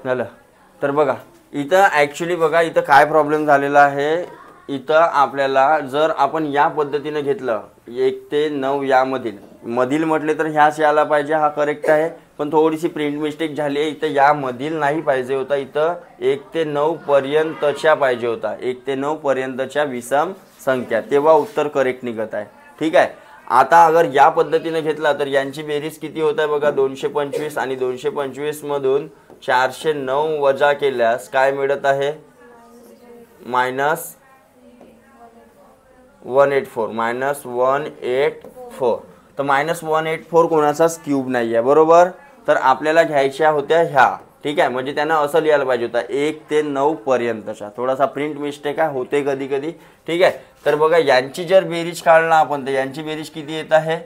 झालं. तर बघा इथं ॲक्च्युली बघा इथं काय प्रॉब्लेम झालेला आहे. इथं आपल्याला जर आपण या पद्धतीने घेतलं 1 ते 9 यामधील मधील म्हटले तर ह्याच यायला पाहिजे, हा करेक्ट आहे. पण थोडीशी प्रिंट मिस्टेक झाली आहे. इथं यामधील नाही पाहिजे होता, इथं 1 ते 9 पर्यंतच्या पाहिजे होता. 1 ते 9 पर्यंतच्या विषम संख्या, तेव्हा उत्तर करेक्ट निघत आहे. ठीक आहे. आता अगर या पद्धतीने घेतला तर यांची बेरीज किती होत आहे बघा. 225 आणि 225 मधून 409 वजा केल्यास काय मिळत आहे. -184 तर -184 कोणाचाच क्यूब नाही आहे, बरोबर. तर आपल्याला घ्यायच्या होत्या ह्या. ठीक आहे. म्हणजे त्यांना असं लिहायला पाहिजे होता 1 ते 9 पर्यंतच्या. थोडासा प्रिंट मिस्टेक आहे, होते कधी कधी. ठीक आहे. तर बघा यांची जर बेरीज काढला आपण तर यांची बेरीज किती येत आहे.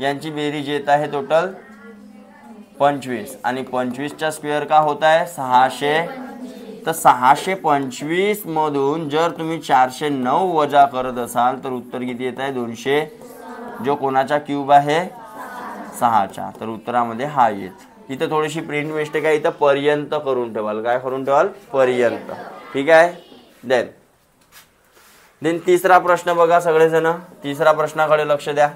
यांची बेरीज येत आहे टोटल 25 आणि 25चा स्क्वेअर का होत आहे 600. तर 625 मधून जर तुम्ही 409 वजा करत असाल तर उत्तर किती येत आहे 200, जो कोणाचा क्यूब आहे 6चा. तर उत्तरामध्ये हा येत. इथं थोडीशी प्रिंट मिस्टेक आहे, इथं पर्यंत करून ठेवाल. काय करून ठेवाल पर्यंत. ठीक आहे. देन तिसरा प्रश्न बघा सगळेजण. तिसरा प्रश्नाकडे लक्ष द्या.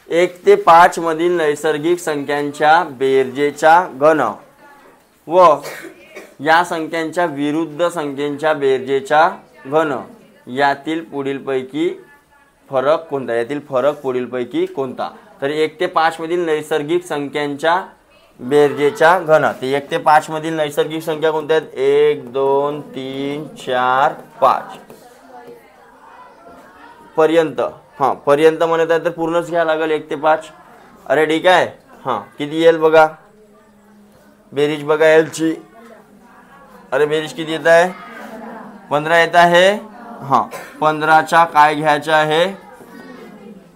1 ते 5 मधील नैसर्गिक संख्यांच्या बेरजेचा घन व या संख्यांच्या विरुद्ध संख्येच्या बेरजेचा घन यातील पुढीलपैकी फरक कोणता. यातील फरक पुढीलपैकी कोणता. तर 1 ते 5 मधील नैसर्गिक संख्यांच्या बेरजेचा घन. ते 1 ते 5 मधील नैसर्गिक संख्या कोणत्या आहेत. 1 2 3 4 5 पर्यंत. हां पर्यंत म्हणत आहे तर पूर्णच घ्यावं लागेल 1 ते 5. अरे ठीक आहे. हां किती येईल बघा बेरीज बघा एलची. अरे बेरीज किती येत आहे 15 येत आहे. हां 15चा काय घ्यायचा आहे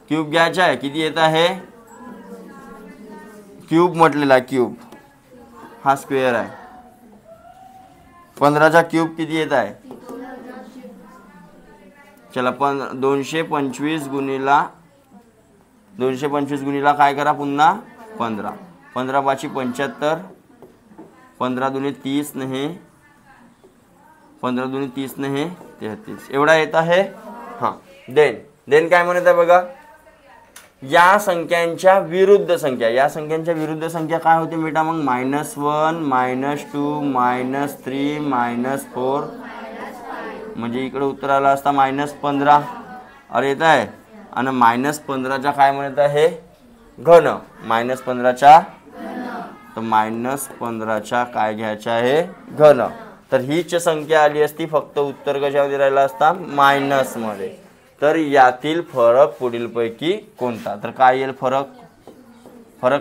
क्यूब घ्यायचा आहे. किती येत आहे क्यूब म्हटलेला क्यूब, हा स्क्वेअर आहे. 15चा क्यूब किती येत आहे. चला 225 गुणिला काय करा पुन्हा 15. 15 5 75, 15 दुने 30 नाही, 15 दुने 30 नाही 33 एवढा येत आहे. हां देन काय म्हणत आहे बघा. या संख्यांच्या विरुद्ध संख्या. या संख्यांच्या विरुद्ध संख्या काय होते बेटा मग -1 -2 -3 -4 म्हणजे इकडे उत्तर आला असता -15. अरे येत आहे. आणि -15चा काय म्हणत आहे घन. -15चा तर -15चा काय घ्यायचा आहे घन. तर हीच संख्या आली असती फक्त उत्तर कशामध्ये राहिला असता मायनस मध्ये. तर यातील फरक पुढीलपैकी कोणता. तर काय येईल फरक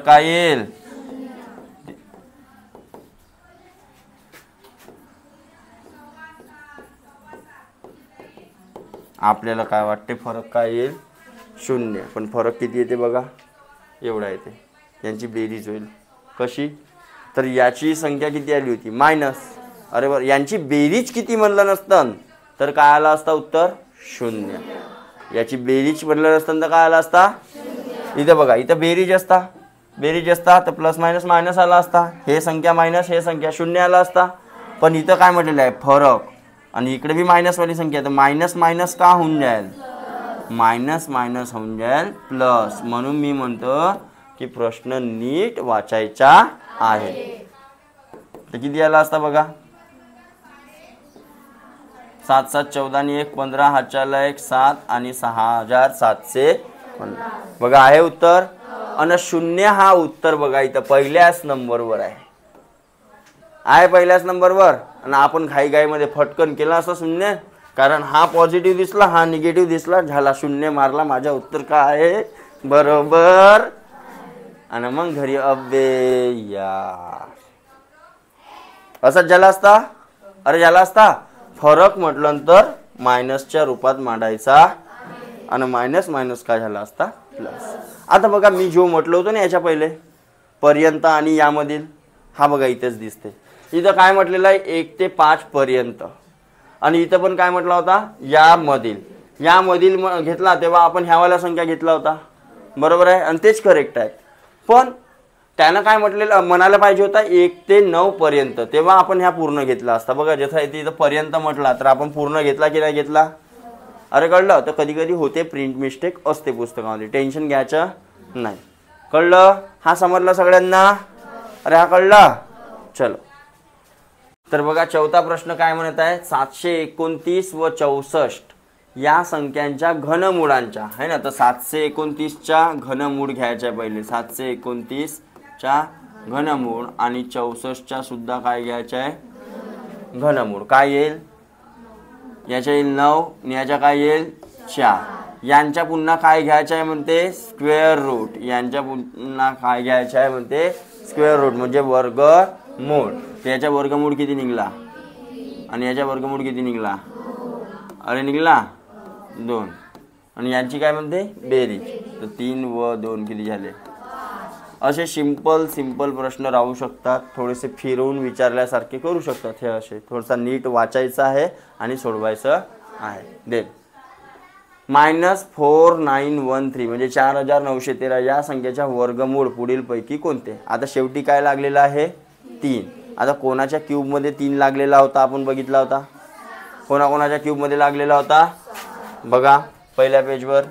काय येईल. आपल्याला काय वाटते फरक काय येईल 0. पण फरक किती येते बघा एवढा येते. यांची बेरीज होईल कशी. तर याची संख्या किती आली होती मायनस. अरे बरं यांची बेरीज किती म्हणलं नसतं तर काय आला असता उत्तर 0. याची बेरीज म्हणलं नसतं तर काय आला असता. इथं बघा इथं बेरीज असता तर प्लस मायनस मायनस आला असता. हे संख्या मायनस हे संख्या 0 आला असता. पण इथं काय म्हटलेलं आहे फरक आणि इकडे बी मायनसवाली संख्या. तर मायनस मायनस का होऊन जाईल मायनस मायनस होऊन जाईल प्लस. म्हणून मी म्हणतो की प्रश्न नीट वाचायचा आहे. तर किती आला असता बघा 7 7 14 आणि 1 15 हातच्याला 1 7 आणि 6700 बघा आहे उत्तर. आणि 0 हा उत्तर बघा इथं पहिल्याच नंबरवर आहे पहिल्याच नंबरवर. आणि आपण घाईमध्ये फटकन केला असं 0 कारण हा पॉझिटिव्ह दिसला हा निगेटिव्ह दिसला झाला 0 मारला. माझा उत्तर काय आहे बरोबर. आणि मग घरी अबे यार असंच झाला असता. अरे झाला असता. फरक म्हटलं तर मायनसच्या रूपात मांडायचा आणि मायनस मायनस काय झाला असता प्लस. आता बघा मी जो म्हटलं होतं ना याच्या पहिले पर्यंत आणि यामधील हा बघा इथेच दिसते. इथं काय म्हटलेलं आहे 1 ते 5 पर्यंत आणि इथं पण काय म्हटला होता यामधील घेतला तेव्हा आपण ह्यावाला संख्या घेतला होता बरोबर आहे आणि तेच करेक्ट आहे. पण त्यानं काय म्हटलेलं म्हणायला पाहिजे होता 1 ते 9 पर्यंत, तेव्हा आपण ह्या पूर्ण घेतला असता. बघा जसं इथं पर्यंत म्हटला तर आपण पूर्ण घेतला की नाही घेतला. अरे कळलं. तर कधी कधी होते प्रिंट मिस्टेक असते पुस्तकामध्ये, टेन्शन घ्यायचं नाही. कळलं. हा समजला सगळ्यांना. अरे हा कळला. चलो तर बघा चौथा प्रश्न काय म्हणत आहे, 729 व 64 या संख्यांच्या घनमुळांच्या आहे ना. तर 729च्या घनमूळ घ्यायच्या पहिले. 729 च्या घनमूळ आणि 64च्या सुद्धा काय घ्यायचं आहे घनमूळ. काय येईल याच्या येईल 9 आणि याच्या काय येईल 4. यांच्या पुन्हा काय घ्यायचं आहे म्हणते स्क्वेअर रूट. यांच्या पुन्हा काय घ्यायचं आहे म्हणते स्क्वेअर रूट म्हणजे वर्गमूळ. याच्या वर्गमूळ किती निघला आणि याच्या वर्गमूळ किती निघला. अरे निघला 2. आणि यांची काय म्हणते बेरीज. तर 3 व 2 किती झाले. असे सिंपल प्रश्न राहू शकतात. थोडेसे फिरवून विचारल्यासारखे करू शकतात. हे असे थोडासा नीट वाचायचं आहे आणि सोडवायचं आहे. देन -4913 म्हणजे 4913 या संख्येच्या वर्गमूळ पुढीलपैकी कोणते. आता शेवटी काय लागलेलं आहे 3. आता कोणाच्या क्यूबमध्ये 3 लागलेला होता आपण बघितला होता. कोणाकोणाच्या क्यूबमध्ये लागलेला होता बघा पहिल्या पेजवर.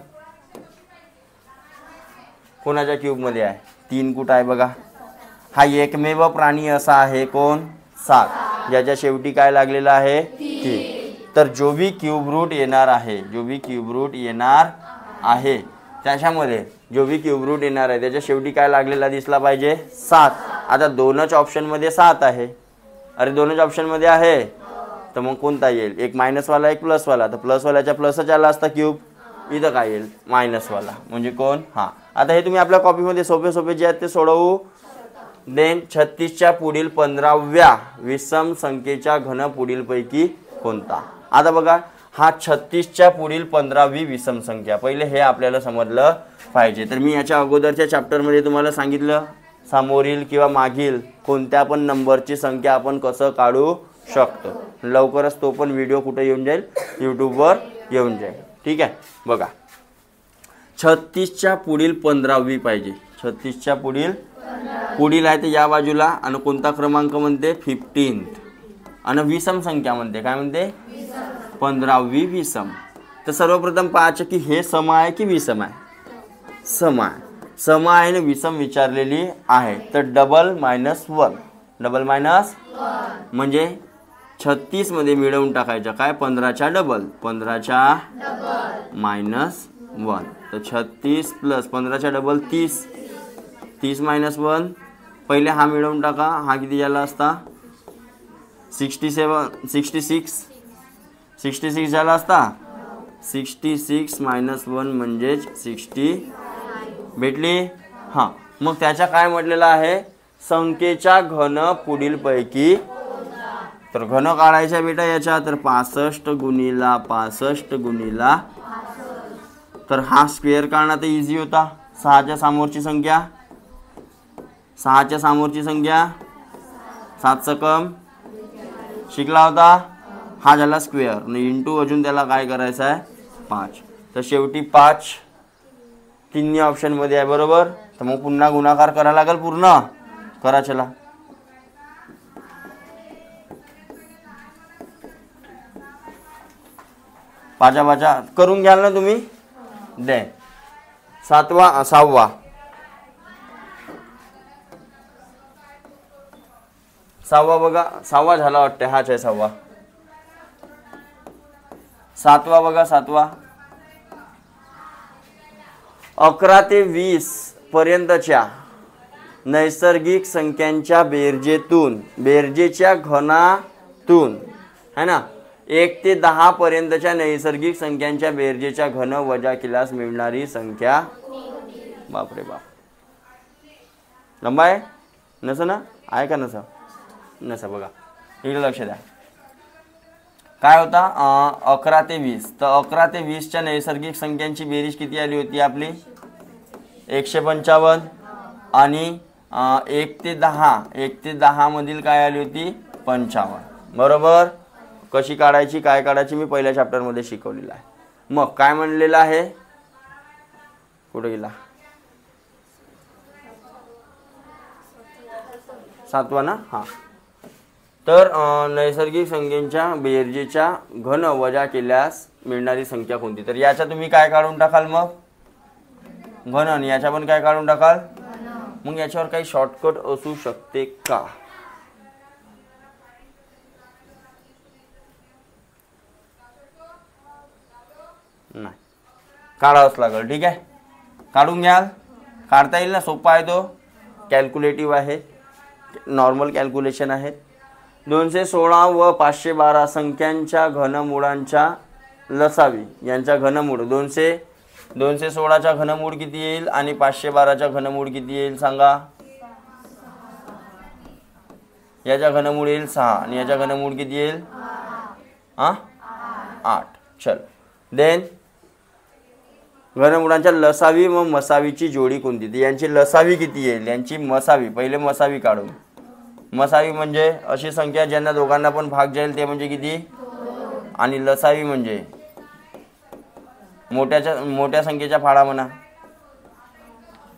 कोणाच्या क्यूबमध्ये आहे 3. कुठं आहे बघा. हा एकमेव प्राणी असा आहे कोण 7 ज्याच्या शेवटी काय लागलेला आहे 3. तर जो भी क्यूब रूट येणार आहे त्याच्यामध्ये जो भी क्यूब रूट येणार आहे त्याच्या शेवटी काय लागलेला दिसला पाहिजे 7. आता दोनच ऑप्शनमध्ये 7 आहे. अरे दोनच ऑप्शनमध्ये आहे तर मग कोणता येईल एक मायनसवाला एक प्लसवाला. तर प्लसवाल्याच्या प्लसच आला असता क्यूब. इथं काय येईल मायनसवाला म्हणजे कोण हा. आता हे तुम्ही आपल्या कॉपीमध्ये सोपे जे आहेत ते सोडवू. देन 36च्या पुढील 15व्या विषम संख्येच्या घन पुढीलपैकी कोणता. आता बघा हा 36च्या पुढील 15वी विषम संख्या. पहिले हे आपल्याला समजलं पाहिजे. तर मी याच्या अगोदरच्या चॅप्टरमध्ये तुम्हाला सांगितलं समोरील किंवा मागील कोणत्या पण नंबरची संख्या आपण कसं काढू शकतो. लवकरच तो पण व्हिडिओ कुठे येऊन जाईल यूट्यूबवर येऊन जाईल. ठीक आहे. बघा 36च्या पुढील 15वी पाहिजे. 36च्या पुढील आहे ते या बाजूला आणि कोणता क्रमांक म्हणते 15th आणि विषम संख्या म्हणते काय म्हणते 15वी विषम. तर सर्वप्रथम पाहायचं की हे सम आहे की विषम आहे. सम आहे आणि विषम विचारलेली आहे. तर डबल मायनस वन म्हणजे 36 मध्ये मिळवून टाकायचं काय 15च्या डबल -1. तर 36 प्लस 15च्या डबल 30 -1. पहिले हा मिळवून टाका. हा किती झाला असता 66 झाला असता. 66 -1 म्हणजेच 60 भेटली. हां मग त्याच्या काय म्हटलेलं आहे संख्येच्या घन पुढीलपैकी. तर घन काढायचा बेटा याच्या. तर 65 गुणिला 65 गुणिला. तर हा स्क्वेअर काढणं तर इझी होता. 6च्या समोरची संख्या 7 सकम शिकला होता. हा झाला स्क्वेअर आणि इंटू अजून त्याला काय करायचं आहे 5. तर शेवटी 5 तिन्ही ऑप्शनमध्ये आहे बरोबर. तर मग पुन्हा गुणाकार करायला लागेल पूर्ण करा. चला पाचा करून घ्याल ना तुम्ही. दे 6वा बघा 6वा झाला वाटते. हाच आहे 6वा. 7वा बघा 7वा 11 ते 20 पर्यंतच्या नैसर्गिक संख्यांच्या बेरजेच्या घनातून है ना 1 ते 10 पर्यंतच्या नैसर्गिक संख्यांच्या बेरजेच्या घन वजा केल्यास मिळणारी संख्या. बापरे बाप लंबा आहे नसं ना आहे का नसं बघा इकडे लक्ष द्या. काय होता 11 ते 20. तर 11 ते 20च्या नैसर्गिक संख्यांची बेरीज किती आली होती आपली 155. आणि 1 ते 10 मधील काय आली होती 55 बरोबर. कशी काढायची काय काढायची मी पहिल्या चॅप्टरमध्ये शिकवलेलं आहे. मग काय म्हणलेलं आहे कुठे गेला सातवा ना, हां. तर नैसर्गिक संख्येच्या बेरजेच्या घन वजा केल्यास मिळणारी संख्या कोणती? तर याच्या तुम्ही काय काढून टाकाल मग? घन. आणि याच्या पण काय काढून टाकाल? मग याच्यावर काही शॉर्टकट असू शकते का? नाही, काढावंच लागेल. ठीक आहे, काढून घ्याल. काढता येईल ना, सोपा आहे तो, कॅल्क्युलेटिव्ह आहे, नॉर्मल कॅल्क्युलेशन आहे. 216 व 512 संख्यांच्या घनमुळांच्या लसावी यांच्या घनमूळ 216चा घनमूळ किती येईल आणि 512चा घनमूळ किती येईल सांगा? याचा घनमूळ येईल 6 आणि याचा घनमूळ किती येईल? 8. चल, देन घनमुळांच्या लसावी व मसावीची जोडी कोणती? ती यांची लसावी किती येईल, यांची मसावी. पहिले मसावी काढून. मसावी म्हणजे अशी संख्या ज्यांना दोघांना पण भाग जाईल ते म्हणजे किती? आणि लसावी म्हणजे मोठ्या संख्येच्या फाळा म्हणा.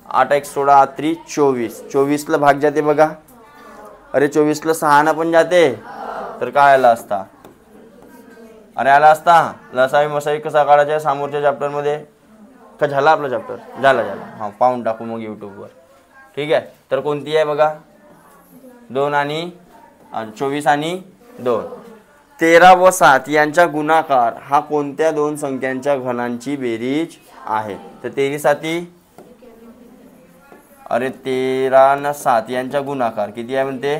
8 × 16 = 24. 24ला भाग जाते बघा. अरे 24ला 6 पण जाते, तर काय आला असता? अरे आला असता लसावी मसावी कसा काढायचा समोरच्या चॅप्टरमध्ये का? झाला आपला चॅप्टर? झाला. हां, पाहून टाकू मग यूट्यूबवर. ठीक आहे, तर कोणती आहे बघा? 2 आणि 24 आणि 2. 13 व 7 यांचा गुणाकार हा कोणत्या दोन संख्यांच्या घनांची बेरीज आहे? तर 13 7, अरे 13 आणि 7 यांचा गुणाकार किती आहे म्हणते?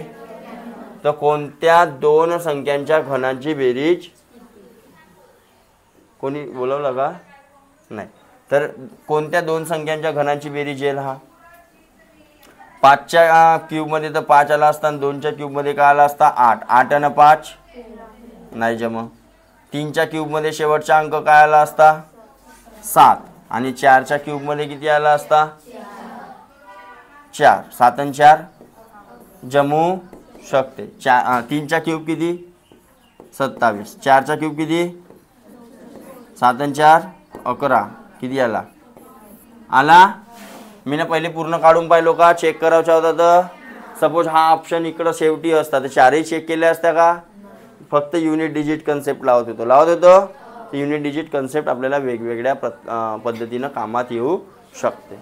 तर कोणत्या दोन संख्यांच्या घनांची बेरीज? कोणी बोलवलं का? नाही. तर कोणत्या दोन संख्यांच्या घनांची बेरीज येईल? हा 5च्या क्यूबमध्ये तर 5 आला असता आणि 2च्या क्यूबमध्ये काय आला असता? 8. 8 आणि 5 नाही जम. 3च्या क्यूबमध्ये शेवटचा अंक काय आला असता? 7. आणि 4च्या क्यूबमध्ये किती आला असता? 4. 7 आणि 4 जमू शकते. 3चा क्यूब किती? 27. 4चा क्यूब किती? 7 आणि 4 11. किती आला? मी ना पहिले पूर्ण काढून पाहिलो का? चेक करायचा होता. तर सपोज हा ऑप्शन इकडं शेवटी असता तर चारही चेक केले असत्या का? फक्त युनिट डिजिट कन्सेप्ट लावत होतो. युनिट डिजिट कन्सेप्ट आपल्याला वेगवेगळ्या पद्धतीनं कामात येऊ शकते.